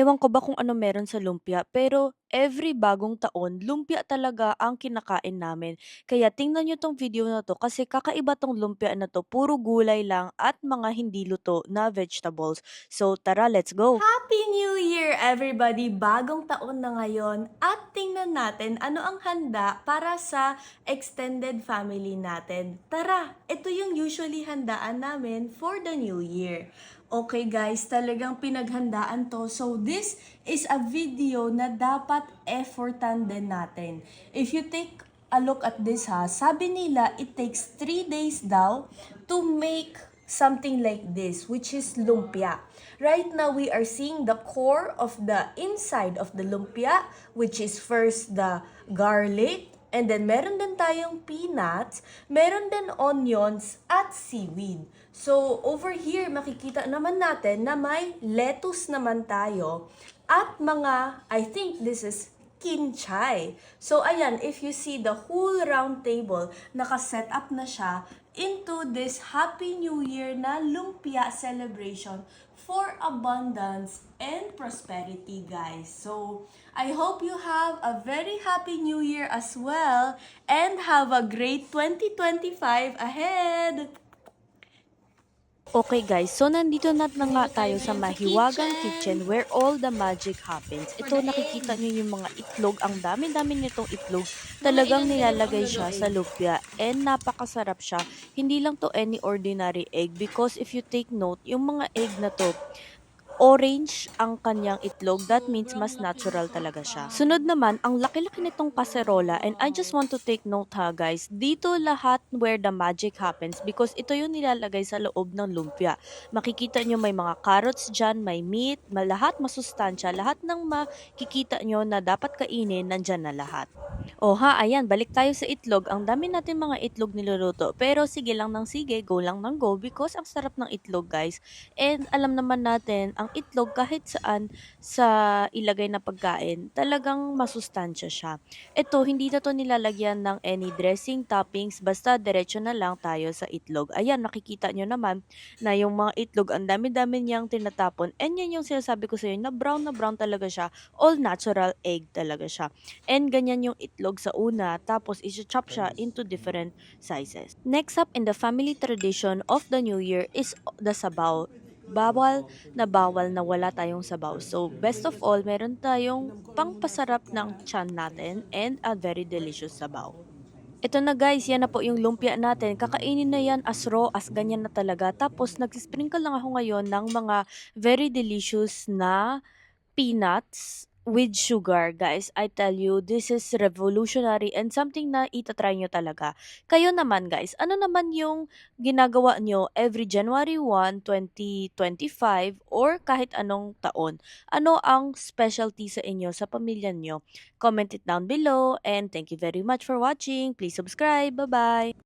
Ewan ko ba kung ano meron sa lumpia, pero every bagong taon, lumpia talaga ang kinakain namin. Kaya tingnan niyo 'tong video na 'to kasi kakaiba 'tong lumpia na 'to, puro gulay lang at mga hindi luto na vegetables. So tara, let's go! Happy New Year, everybody! Bagong taon na ngayon at tingnan natin ano ang handa para sa extended family natin. Tara, ito yung usually handaan namin for the New Year. Okay guys, talagang pinaghandaan to. So this is a video na dapat effortan din natin. If you take a look at this ha, sabi nila it takes 3 days daw to make something like this, which is lumpia. Right now, we are seeing the core of the inside of the lumpia, which is first the garlic, and then meron din tayong peanuts, meron din onions, at seaweed. So, over here, makikita naman natin na may lettuce naman tayo at mga, I think this is kinchay. So, ayan, if you see the whole round table, nakaset up na siya into this Happy New Year na lumpia celebration for abundance and prosperity, guys. So, I hope you have a very happy New Year as well and have a great 2025 ahead! Okay guys, so nandito na nga tayo sa Mahiwagang Kitchen where all the magic happens. Ito nakikita nyo yung mga itlog, ang dami-dami nitong itlog. Talagang nilalagay siya sa lumpia and napakasarap siya. Hindi lang to any ordinary egg because if you take note, yung mga egg na to, orange ang kanyang itlog. That means mas natural talaga siya. Sunod naman, ang laki-laki nitong kaserola and I just want to take note ha guys, dito lahat where the magic happens because ito yung nilalagay sa loob ng lumpia. Makikita nyo may mga carrots dyan, may meat, lahat masustansya, lahat ng makikita nyo na dapat kainin, nandyan na lahat. O ha, ayan, balik tayo sa itlog. Ang dami natin mga itlog niluluto. Pero sige lang ng sige, go lang ng go because ang sarap ng itlog guys. And alam naman natin, ang itlog kahit saan sa ilagay na pagkain, talagang masustansya siya. Ito, hindi na to nilalagyan ng any dressing, toppings, basta diretso na lang tayo sa itlog. Ayan, makikita nyo naman na yung mga itlog, ang dami-dami niyang tinatapon. And yan yung sinasabi ko sa inyo, na brown talaga siya. All natural egg talaga siya. And ganyan yung itlog sa una, tapos i-chop siya into different sizes. Next up in the family tradition of the New Year is the sabaw. Bawal na wala tayong sabaw. So, best of all, meron tayong pangpasarap ng tiyan natin and a very delicious sabaw. Ito na guys, yan na po yung lumpia natin. Kakainin na yan as raw, as ganyan na talaga. Tapos, nagsisprinkle lang ako ngayon ng mga very delicious na peanuts with sugar, guys. I tell you, this is revolutionary and something na itatry nyo talaga. Kayo naman, guys, ano naman yung ginagawa nyo every January 1, 2025 or kahit anong taon? Ano ang specialty sa inyo, sa pamilya nyo? Comment it down below and thank you very much for watching. Please subscribe. Bye-bye!